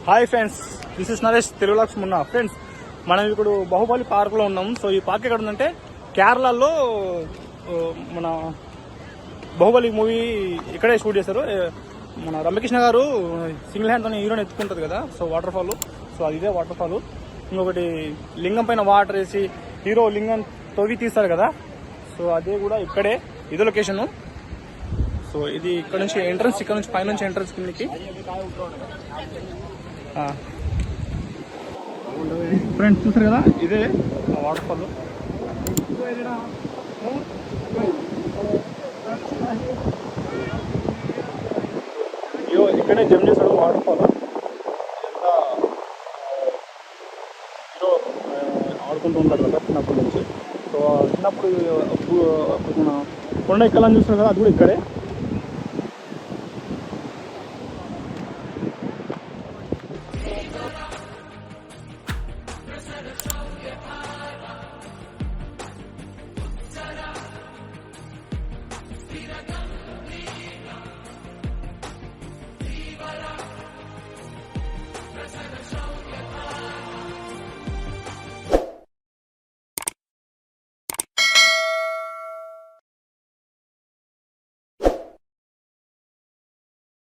Hi friends, this is Naresh Telugu lakhs Munna. Friends, మనం ఇప్పుడు బాహుబలి పార్క్లో ఉన్నాం. సో ఈ పార్క్ ఎక్కడ ఉందంటే కేరళలో. మన బాహుబలి మూవీ ఇక్కడే షూట్ చేశారు. మన రమ్యకృష్ణ గారు సింగిల్ హ్యాండ్తో హీరోని ఎత్తుకుంటుంది కదా, సో వాటర్ ఫాల్. సో అది ఇదే వాటర్ ఫాల్. ఇంకొకటి లింగం పైన వాటర్ వేసి హీరో లింగం తవ్వి తీస్తారు కదా, సో అదే కూడా ఇక్కడే, ఇదే లొకేషన్. సో ఇది ఇక్కడ నుంచి ఎంట్రన్స్, ఇక్కడ నుంచి పైనుంచి ఎంట్రన్స్ కిందకి. ఫ్రెండ్స్ చూసారు కదా, ఇదే వాటర్ ఫాల్. ఇక్కడే జంప్ చేశాడు వాటర్ ఫాల్. హీరో ఆడుకుంటూ ఉంటారు కదా చిన్నప్పటి నుంచి. సో చిన్నప్పుడు మన కొండ ఎక్కాలని చూస్తారు కదా, అది కూడా ఇక్కడే.